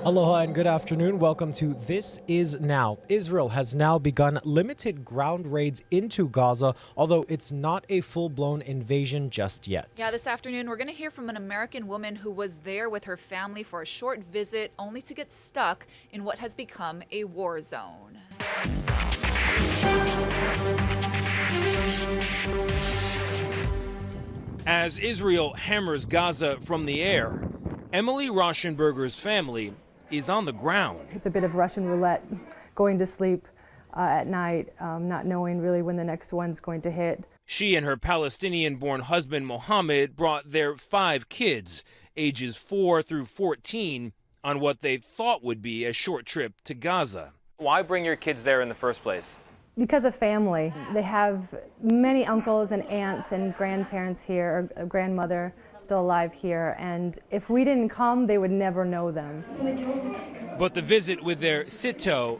Aloha and good afternoon. Welcome to This Is Now. Israel has now begun limited ground raids into Gaza, although it's not a full-blown invasion just yet. Yeah, this afternoon we're going to hear from an American woman who was there with her family for a short visit, only to get stuck in what has become a war zone. As Israel hammers Gaza from the air, Emily Rauschenberger's family is on the ground. It's a bit of Russian roulette, going to sleep at night, not knowing really when the next one's going to hit. She and her Palestinian-born husband Mohammed brought their 5 kids, ages 4 through 14, on what they thought would be a short trip to Gaza. Why bring your kids there in the first place? Because of family. They have many uncles and aunts and grandparents here, or a grandmother still alive here, and if we didn't come, they would never know them. But the visit with their sito,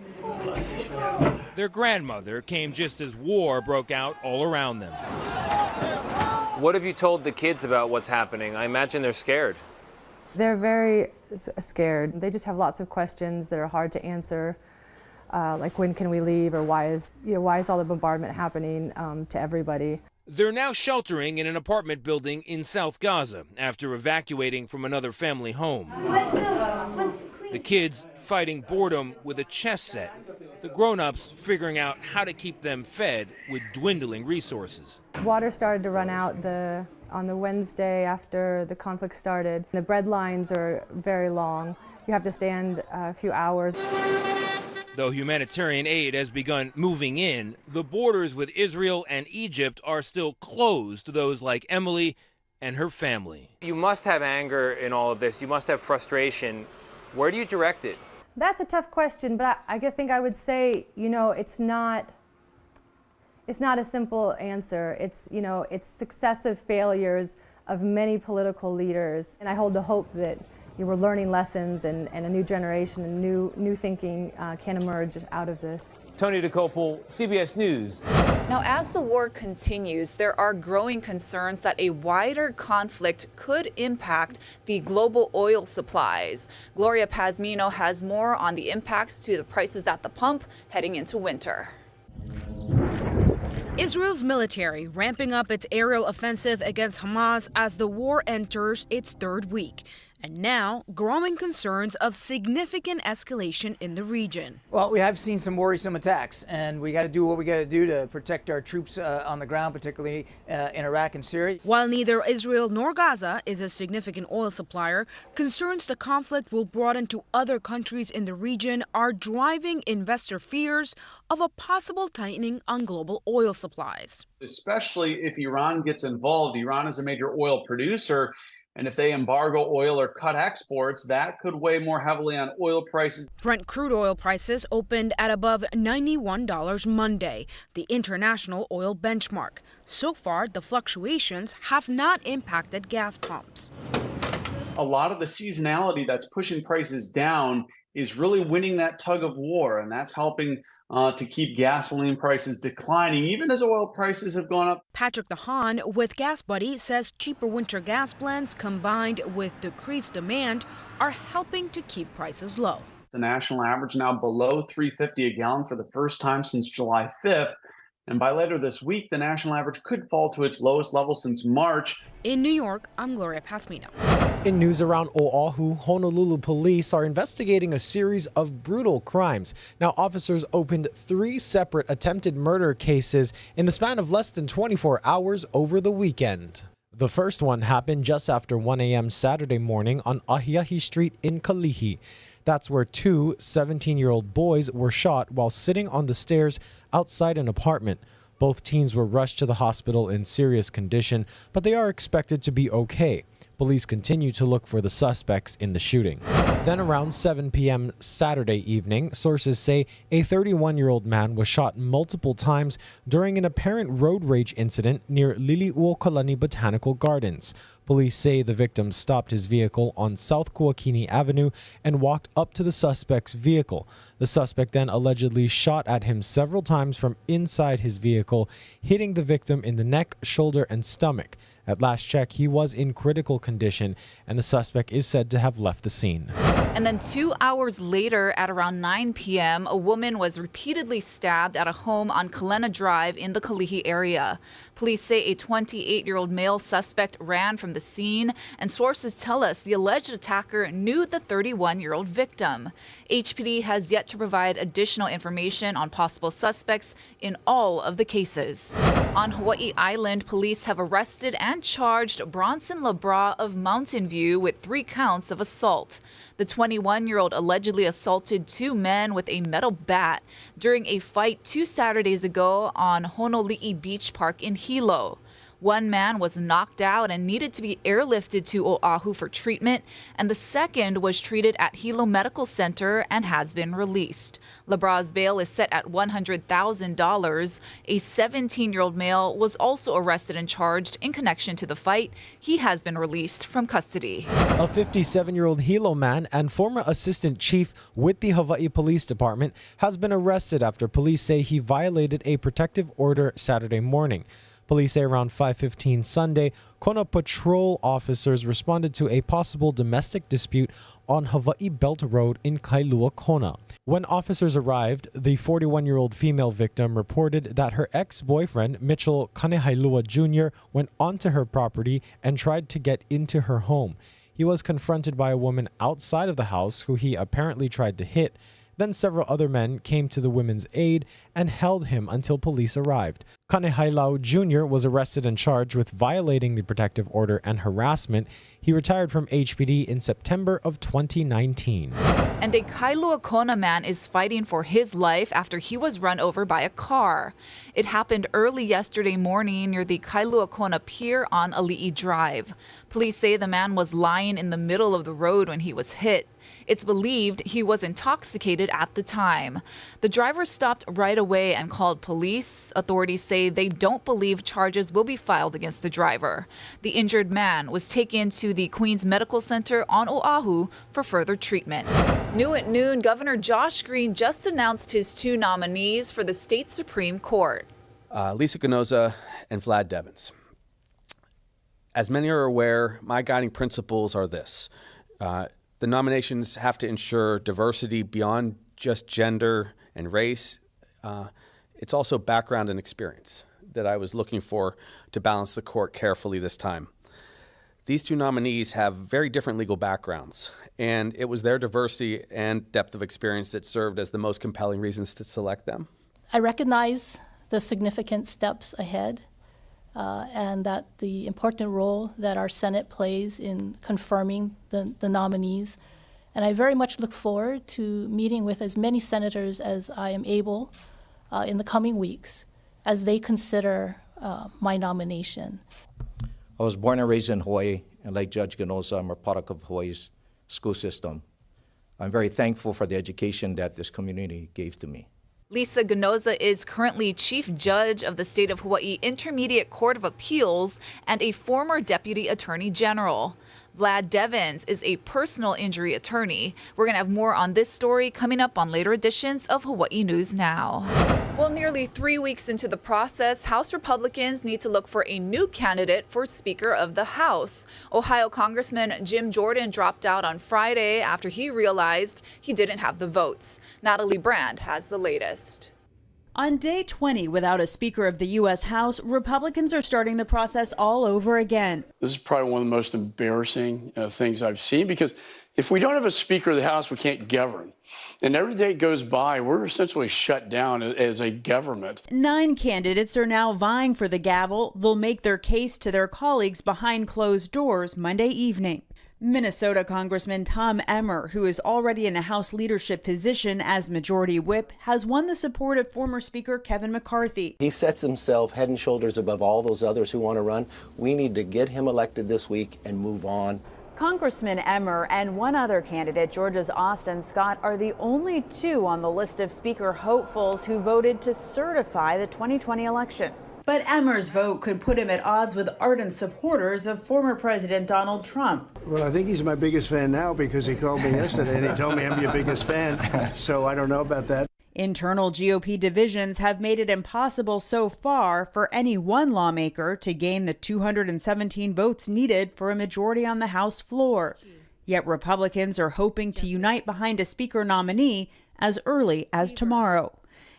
their grandmother, came just as war broke out all around them. What have you told the kids about what's happening? I imagine they're scared. They're very scared. They just have lots of questions that are hard to answer. Like when can we leave, or why is all the bombardment happening to everybody? They're now sheltering in an apartment building in South Gaza after evacuating from another family home. The kids fighting boredom with a chess set. The grown-ups figuring out how to keep them fed with dwindling resources. Water started to run out on the Wednesday after the conflict started. The bread lines are very long. You have to stand a few hours. Though humanitarian aid has begun moving in, the borders with Israel and Egypt are still closed to those like Emily and her family. You must have anger in all of this. You must have frustration. Where do you direct it? That's a tough question, but I think I would say, it's not a simple answer. It's successive failures of many political leaders, and I hold the hope that we're learning lessons, and a new generation and new thinking can emerge out of this. Tony DeCopel, CBS News. Now, as the war continues, there are growing concerns that a wider conflict could impact the global oil supplies. Gloria Pazmino has more on the impacts to the prices at the pump heading into winter. Israel's military ramping up its aerial offensive against Hamas as the war enters its 3rd week. And now, growing concerns of significant escalation in the region. Well, we have seen some worrisome attacks, and we got to do what we got to do to protect our troops on the ground, particularly in Iraq and Syria. While neither Israel nor Gaza is a significant oil supplier, concerns the conflict will broaden to other countries in the region are driving investor fears of a possible tightening on global oil supplies. Especially if Iran gets involved. Iran is a major oil producer. And if they embargo oil or cut exports, that could weigh more heavily on oil prices. Brent crude oil prices opened at above $91 Monday, the international oil benchmark. So far, the fluctuations have not impacted gas pumps. A lot of the seasonality that's pushing prices down is really winning that tug of war, and that's helping to keep gasoline prices declining, even as oil prices have gone up. Patrick DeHaan with Gas Buddy says cheaper winter gas blends combined with decreased demand are helping to keep prices low. The national average now below $3.50 a gallon for the first time since July 5th. And by later this week, the national average could fall to its lowest level since March. In New York, I'm Gloria Pazmino. In news around Oahu, Honolulu police are investigating a series of brutal crimes. Now, officers opened 3 separate attempted murder cases in the span of less than 24 hours over the weekend. The first one happened just after 1 a.m. Saturday morning on Ahiahi Street in Kalihi. That's where 2 17-year-old boys were shot while sitting on the stairs outside an apartment. Both teens were rushed to the hospital in serious condition, but they are expected to be okay. Police continue to look for the suspects in the shooting. Then around 7 p.m. Saturday evening, sources say a 31-year-old man was shot multiple times during an apparent road rage incident near Liliuokalani Botanical Gardens. Police say the victim stopped his vehicle on South Kuakini Avenue and walked up to the suspect's vehicle. The suspect then allegedly shot at him several times from inside his vehicle, hitting the victim in the neck, shoulder, and stomach. At last check, he was in critical condition, and the suspect is said to have left the scene. And then 2 hours later, at around 9 p.m., a woman was repeatedly stabbed at a home on Kalena Drive in the Kalihi area. Police say a 28-year-old male suspect ran from the scene, and sources tell us the alleged attacker knew the 31-year-old victim. HPD has yet to provide additional information on possible suspects in all of the cases. On Hawaii Island, police have arrested and charged Bronson Labra of Mountain View with 3 counts of assault. The 21-year-old allegedly assaulted 2 men with a metal bat during a fight 2 Saturdays ago on Honoli'i Beach Park in Hilo. One man was knocked out and needed to be airlifted to Oahu for treatment, and the second was treated at Hilo Medical Center and has been released. Labra's bail is set at $100,000. A 17-year-old male was also arrested and charged in connection to the fight. He has been released from custody. A 57-year-old Hilo man and former assistant chief with the Hawaii Police Department has been arrested after police say he violated a protective order Saturday morning. Police say around 5:15 Sunday, Kona patrol officers responded to a possible domestic dispute on Hawaii Belt Road in Kailua, Kona. When officers arrived, the 41-year-old female victim reported that her ex-boyfriend, Mitchell Kanehailua Jr., went onto her property and tried to get into her home. He was confronted by a woman outside of the house who he apparently tried to hit. Then several other men came to the women's aid and held him until police arrived. Kanehailau Jr. was arrested and charged with violating the protective order and harassment. He retired from HPD in September of 2019. And a Kailua Kona man is fighting for his life after he was run over by a car. It happened early yesterday morning near the Kailua Kona Pier on Ali'i Drive. Police say the man was lying in the middle of the road when he was hit. It's believed he was intoxicated at the time. The driver stopped right away and called police. Authorities say they don't believe charges will be filed against the driver. The injured man was taken to the Queens Medical Center on Oahu for further treatment. New at noon, Governor Josh Green just announced his 2 nominees for the state Supreme Court. Lisa Ganoza and Vlad Devins. As many are aware, my guiding principles are this. The nominations have to ensure diversity beyond just gender and race. It's also background and experience that I was looking for to balance the court carefully this time. These 2 nominees have very different legal backgrounds, and it was their diversity and depth of experience that served as the most compelling reasons to select them. I recognize the significant steps ahead and that the important role that our Senate plays in confirming the nominees. And I very much look forward to meeting with as many senators as I am able in the coming weeks as they consider my nomination. I was born and raised in Hawaii, and like Judge Ganoza, I'm a product of Hawaii's school system. I'm very thankful for the education that this community gave to me. Lisa Ganoza is currently Chief Judge of the State of Hawaii Intermediate Court of Appeals and a former Deputy Attorney General. Vlad Devins is a personal injury attorney. We're going to have more on this story coming up on later editions of Hawaii News Now. Well, nearly 3 weeks into the process, House Republicans need to look for a new candidate for Speaker of the House. Ohio Congressman Jim Jordan dropped out on Friday after he realized he didn't have the votes. Natalie Brand has the latest. On day 20 without a Speaker of the U.S. House, Republicans are starting the process all over again. This is probably one of the most embarrassing things I've seen, because if we don't have a Speaker of the House, we can't govern. And every day goes by, we're essentially shut down as a government. 9 candidates are now vying for the gavel. They'll make their case to their colleagues behind closed doors Monday evening. Minnesota Congressman Tom Emmer, who is already in a House leadership position as Majority Whip, has won the support of former Speaker Kevin McCarthy. He sets himself head and shoulders above all those others who want to run. We need to get him elected this week and move on. Congressman Emmer and one other candidate, Georgia's Austin Scott, are the only 2 on the list of Speaker hopefuls who voted to certify the 2020 election. But Emmer's vote could put him at odds with ardent supporters of former President Donald Trump. Well, I think he's my biggest fan now because he called me yesterday and he told me I'm your biggest fan. So I don't know about that. Internal GOP divisions have made it impossible so far for any one lawmaker to gain the 217 votes needed for a majority on the House floor. Yet Republicans are hoping to unite behind a speaker nominee as early as tomorrow.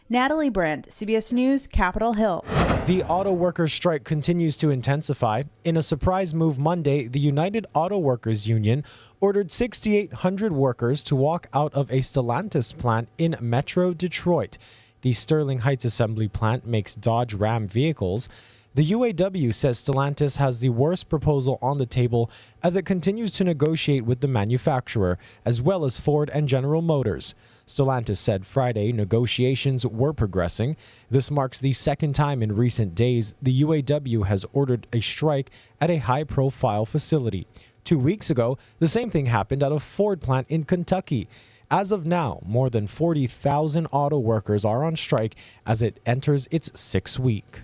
Natalie Brand, CBS News, Capitol Hill. The auto workers' strike continues to intensify. In a surprise move Monday, the United Auto Workers Union ordered 6,800 workers to walk out of a Stellantis plant in Metro Detroit. The Sterling Heights assembly plant makes Dodge Ram vehicles. The UAW says Stellantis has the worst proposal on the table as it continues to negotiate with the manufacturer, as well as Ford and General Motors. Stellantis said Friday negotiations were progressing. This marks the second time in recent days the UAW has ordered a strike at a high-profile facility. 2 weeks ago, the same thing happened at a Ford plant in Kentucky. As of now, more than 40,000 auto workers are on strike as it enters its 6th week.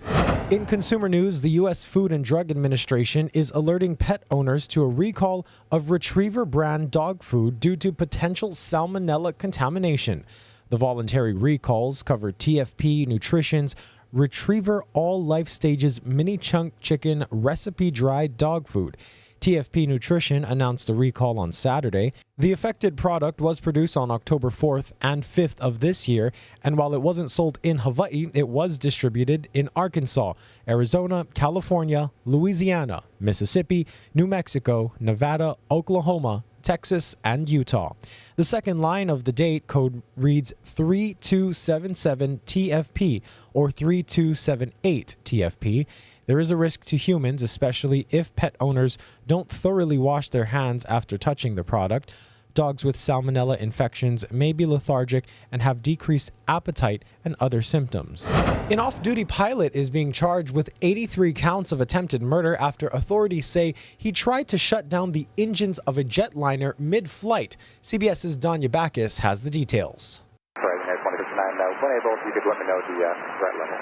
In consumer news, the U.S. Food and Drug Administration is alerting pet owners to a recall of Retriever brand dog food due to potential salmonella contamination. The voluntary recalls cover TFP Nutrition's Retriever All Life Stages Mini Chunk Chicken Recipe Dried Dog Food. TFP Nutrition announced the recall on Saturday. The affected product was produced on October 4th and 5th of this year, and while it wasn't sold in Hawaii, it was distributed in Arkansas, Arizona, California, Louisiana, Mississippi, New Mexico, Nevada, Oklahoma, Texas, and Utah. The second line of the date code reads 3277 TFP or 3278 TFP. There is a risk to humans, especially if pet owners don't thoroughly wash their hands after touching the product. Dogs with salmonella infections may be lethargic and have decreased appetite and other symptoms. An off-duty pilot is being charged with 83 counts of attempted murder after authorities say he tried to shut down the engines of a jetliner mid-flight. CBS's Danya Backus has the details.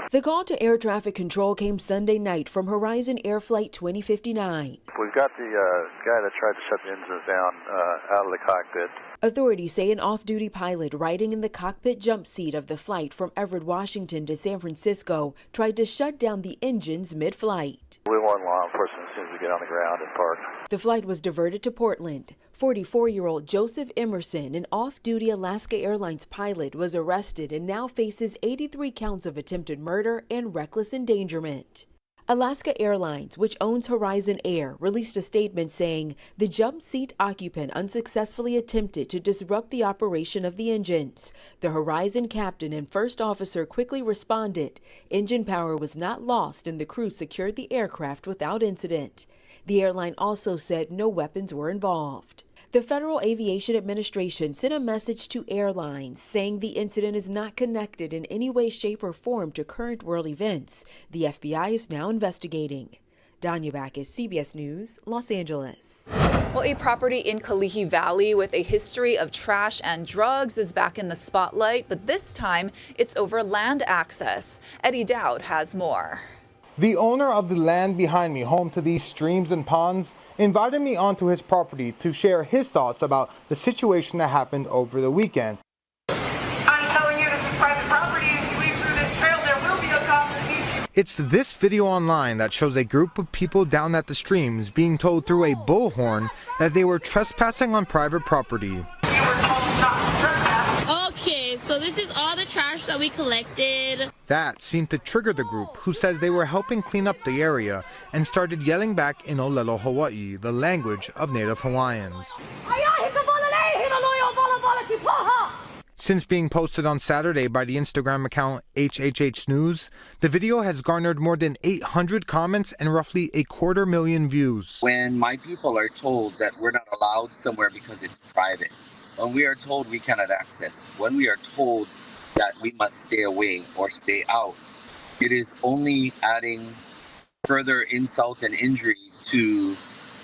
The call to air traffic control came Sunday night from Horizon Air Flight 2059. We've got the guy that tried to shut the engines down out of the cockpit. Authorities say an off-duty pilot riding in the cockpit jump seat of the flight from Everett, Washington to San Francisco tried to shut down the engines mid-flight. We want law enforcement as soon as we get on the ground and park. The flight was diverted to Portland. 44-year-old Joseph Emerson, an off-duty Alaska Airlines pilot, was arrested and now faces 83 counts of attempted murder and reckless endangerment. Alaska Airlines, which owns Horizon Air, released a statement saying the jump seat occupant unsuccessfully attempted to disrupt the operation of the engines. The Horizon captain and first officer quickly responded. Engine power was not lost and the crew secured the aircraft without incident. The airline also said no weapons were involved. The Federal Aviation Administration sent a message to airlines saying the incident is not connected in any way, shape, or form to current world events. The FBI is now investigating. Danya Backus, CBS News, Los Angeles. Well, a property in Kalihi Valley with a history of trash and drugs is back in the spotlight, but this time it's over land access. Eddie Dowd has more. The owner of the land behind me, home to these streams and ponds, invited me onto his property to share his thoughts about the situation that happened over the weekend. I'm telling you, this is private property. If you leave through this trail, there will be a cop that meets you. It's this video online that shows a group of people down at the streams being told through a bullhorn that they were trespassing on private property. Okay, so this is all the trash that we collected. That seemed to trigger the group, who says they were helping clean up the area and started yelling back in Olelo, Hawaii, the language of Native Hawaiians. Since being posted on Saturday by the Instagram account HHH News, the video has garnered more than 800 comments and roughly 250,000 views. When my people are told that we're not allowed somewhere because it's private, when we are told we cannot access, when we are told that we must stay away or stay out, it is only adding further insult and injury to,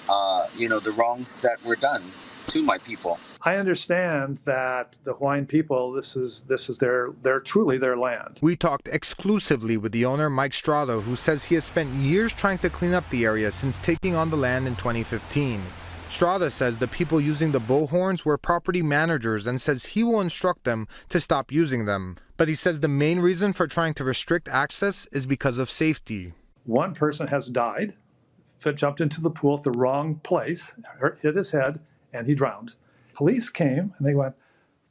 the wrongs that were done. to my people. I understand that the Hawaiian people, this is their truly their land. We talked exclusively with the owner, Mike Strada, who says he has spent years trying to clean up the area since taking on the land in 2015. Strada says the people using the bullhorns were property managers and says he will instruct them to stop using them. But he says the main reason for trying to restrict access is because of safety. One person has died, jumped into the pool at the wrong place, hit his head, and he drowned. Police came and they went,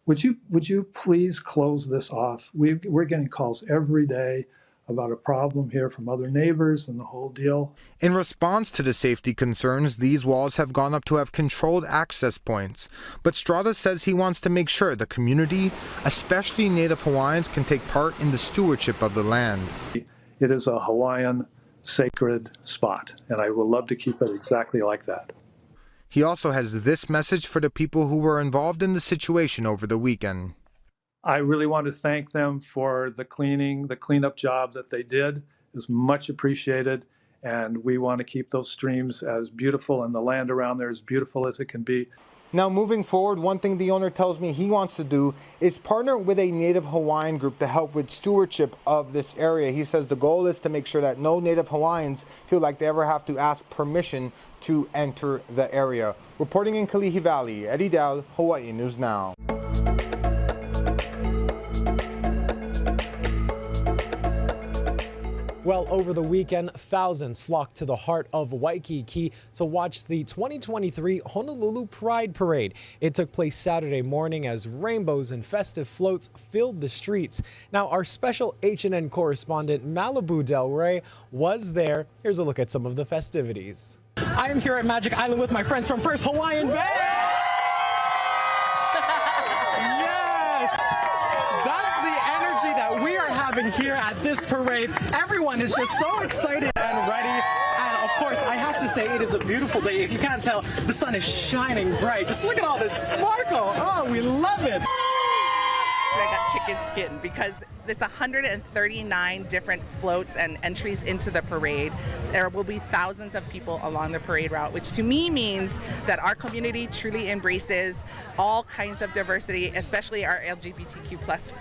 would you please close this off? We're getting calls every day about a problem here from other neighbors and the whole deal. In response to the safety concerns, these walls have gone up to have controlled access points. But Strada says he wants to make sure the community, especially Native Hawaiians, can take part in the stewardship of the land. It is a Hawaiian sacred spot, and I would love to keep it exactly like that. He also has this message for the people who were involved in the situation over the weekend. I really want to thank them for the cleanup job that they did. It was much appreciated, and we want to keep those streams as beautiful and the land around there as beautiful as it can be. Now, moving forward, one thing the owner tells me he wants to do is partner with a Native Hawaiian group to help with stewardship of this area. He says the goal is to make sure that no Native Hawaiians feel like they ever have to ask permission to enter the area. Reporting in Kalihi Valley, Eddie Dell, Hawaii News Now. Well, over the weekend, thousands flocked to the heart of Waikiki to watch the 2023 Honolulu Pride Parade. It took place Saturday morning as rainbows and festive floats filled the streets. Now, our special H&N correspondent Malibu Del Rey was there. Here's a look at some of the festivities. I am here at Magic Island with my friends from First Hawaiian Bay. Yes! That's the energy that we are having here at this parade. Everyone is just so excited and ready. And of course, I have to say it is a beautiful day. If you can't tell, the sun is shining bright. Just look at all this sparkle. Oh, we love it. I got chicken skin because it's 139 different floats and entries into the parade. There will be thousands of people along the parade route, which to me means that our community truly embraces all kinds of diversity, especially our LGBTQ plus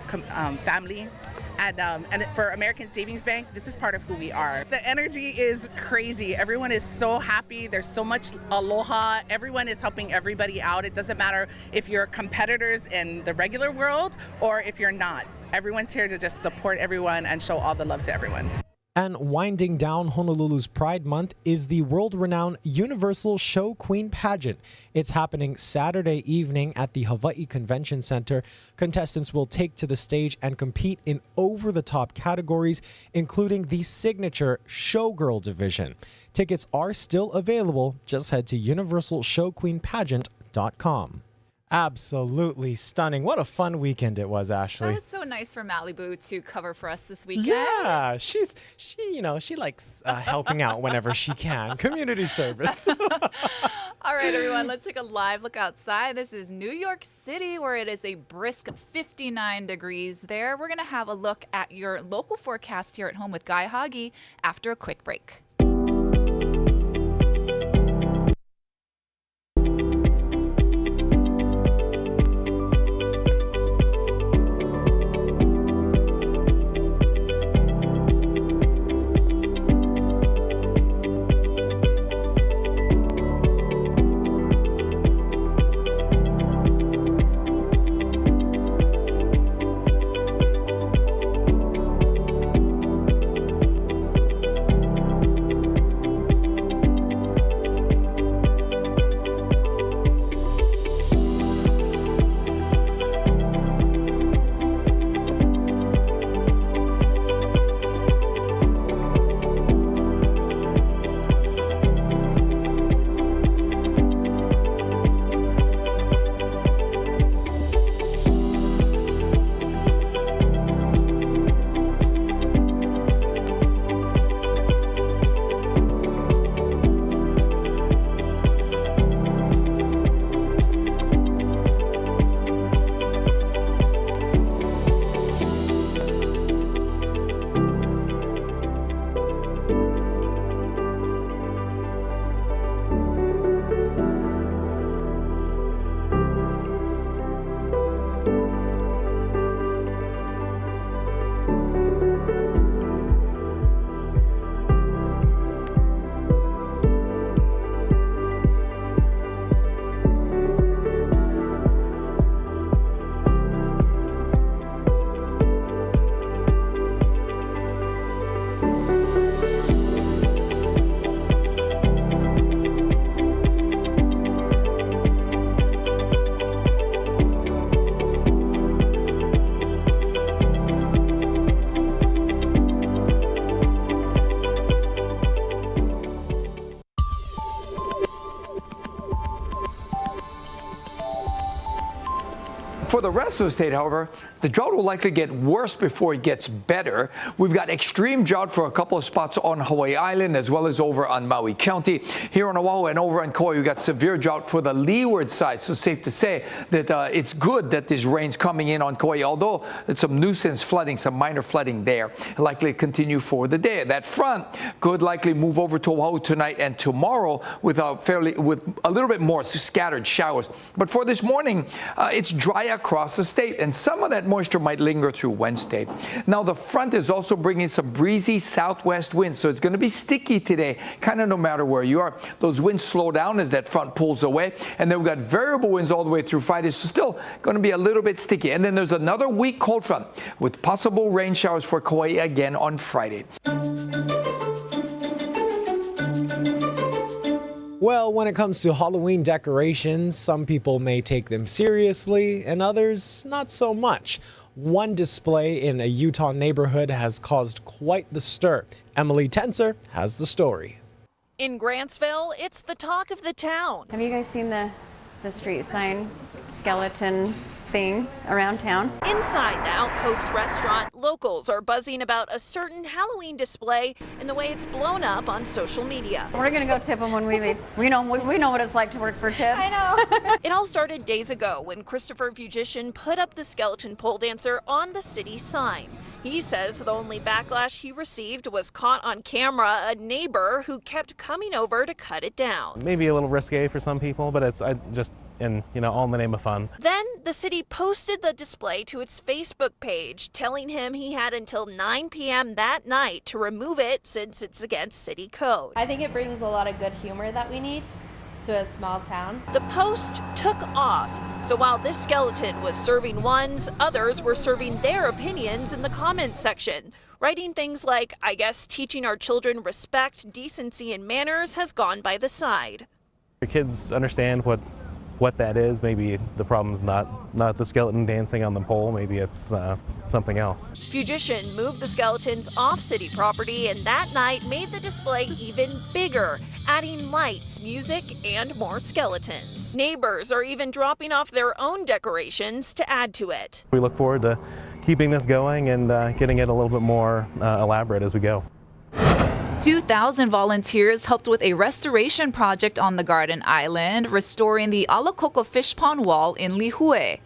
family. And for American Savings Bank, this is part of who we are. The energy is crazy. Everyone is so happy. There's so much aloha. Everyone is helping everybody out. It doesn't matter if you're competitors in the regular world or if you're not. Everyone's here to just support everyone and show all the love to everyone. And winding down Honolulu's Pride Month is the world-renowned Universal Show Queen Pageant. It's happening Saturday evening at the Hawaii Convention Center. Contestants will take to the stage and compete in over-the-top categories, including the signature Showgirl division. Tickets are still available. Just head to universalshowqueenpageant.com. Absolutely stunning. What a fun weekend it was, Ashley. That was so nice for Malibu to cover for us this weekend. Yeah, she likes helping out whenever she can. Community service. All right, everyone, let's take a live look outside. This is New York City, where it is a brisk 59 degrees there. We're going to have a look at your local forecast here at home with Guy Hoggy after a quick break. For the rest of the state, however, the drought will likely get worse before it gets better. We've got extreme drought for a couple of spots on Hawaii Island as well as over on Maui County. Here on Oahu and over on Kauai, we've got severe drought for the leeward side. So safe to say that it's good that this rain's coming in on Kauai, although it's some nuisance flooding, some minor flooding there. Likely continue for the day. That front could likely move over to Oahu tonight and tomorrow with a little bit more scattered showers. But for this morning, it's dry across the state, and some of that moisture might linger through Wednesday. Now, the front is also bringing some breezy southwest winds, so it's going to be sticky today, kind of no matter where you are. Those winds slow down as that front pulls away, and then we've got variable winds all the way through Friday, so still going to be a little bit sticky. And then there's another weak cold front with possible rain showers for Kauai again on Friday. Well, when it comes to Halloween decorations, some people may take them seriously and others not so much. One display in a Utah neighborhood has caused quite the stir. Emily Tenser has the story. In Grantsville, it's the talk of the town. Have you guys seen the street sign skeleton thing around town? Inside the Outpost restaurant, locals are buzzing about a certain Halloween display and the way it's blown up on social media. We're gonna go tip them when we leave. We know what it's like to work for tips. I know. It all started days ago when Christopher Fugitian put up the skeleton pole dancer on the city sign. He says the only backlash he received was caught on camera, a neighbor who kept coming over to cut it down. Maybe a little risque for some people, but it's all in the name of fun. Then the city posted the display to its Facebook page, telling him he had until 9 p.m. that night to remove it since it's against city code. I think it brings a lot of good humor that we need to a small town. The post took off, so while this skeleton was serving ones, others were serving their opinions in the comments section, writing things like, "I guess teaching our children respect, decency, and manners has gone by the side." Your kids understand what that is. Maybe the problem's not the skeleton dancing on the pole. Maybe it's something else. Fugitian moved the skeletons off city property and that night made the display even bigger, adding lights, music, and more skeletons. Neighbors are even dropping off their own decorations to add to it. We look forward to keeping this going and getting it a little bit more elaborate as we go. 2,000 volunteers helped with a restoration project on the Garden Island, restoring the Alakoko fish pond wall in Lihue.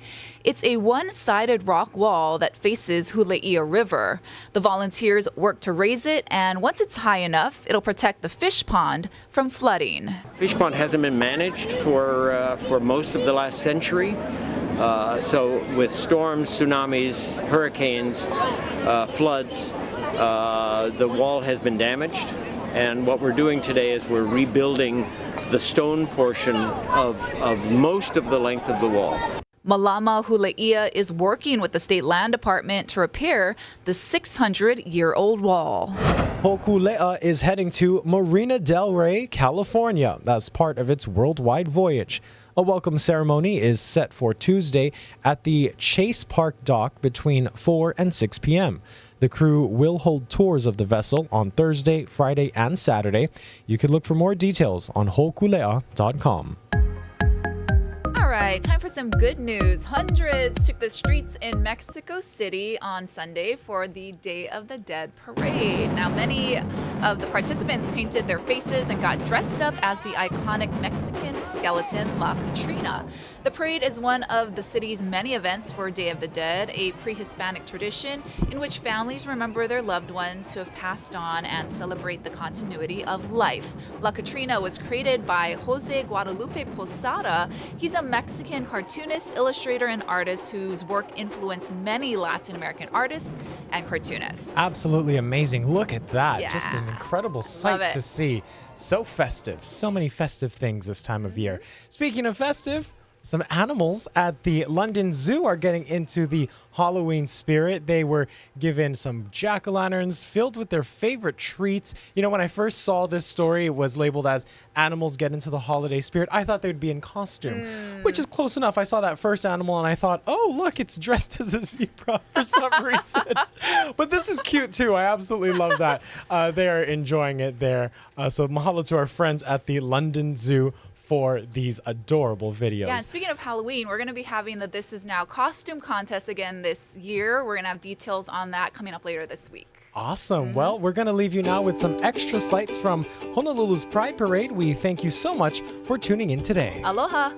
It's a one-sided rock wall that faces Huleia River. The volunteers work to raise it, and once it's high enough, it'll protect the fish pond from flooding. Fish pond hasn't been managed for most of the last century. So with storms, tsunamis, hurricanes, floods, the wall has been damaged, and what we're doing today is we're rebuilding the stone portion of most of the length of the wall. Malama Huleia is working with the State Land Department to repair the 600-year-old wall. Hokulea is heading to Marina del Rey, California, as part of its worldwide voyage. A welcome ceremony is set for Tuesday at the Chase Park dock between 4 and 6 p.m. The crew will hold tours of the vessel on Thursday, Friday, and Saturday. You can look for more details on hokulea.com. All right, time for some good news. Hundreds took the streets in Mexico City on Sunday for the Day of the Dead parade. Now, many of the participants painted their faces and got dressed up as the iconic Mexican skeleton La Catrina. The parade is one of the city's many events for Day of the Dead, a pre-Hispanic tradition in which families remember their loved ones who have passed on and celebrate the continuity of life. La Catrina was created by Jose Guadalupe Posada. He's a Mexican cartoonist, illustrator, and artist whose work influenced many Latin American artists and cartoonists. Absolutely amazing. Look at that. Yeah. Just an incredible sight to see. So festive. So many festive things this time of year. Speaking of festive, some animals at the London Zoo are getting into the Halloween spirit. They were given some jack-o'-lanterns filled with their favorite treats. You know, when I first saw this story, it was labeled as animals get into the holiday spirit. I thought they'd be in costume, which is close enough. I saw that first animal and I thought, oh, look, it's dressed as a zebra for some reason. But this is cute too. I absolutely love that. They are enjoying it there. So mahalo to our friends at the London Zoo for these adorable videos. Yeah, and speaking of Halloween, we're going to be having the This Is Now costume contest again this year. We're going to have details on that coming up later this week. Awesome. Well, we're going to leave you now with some extra sights from Honolulu's Pride Parade. We thank you so much for tuning in today. Aloha.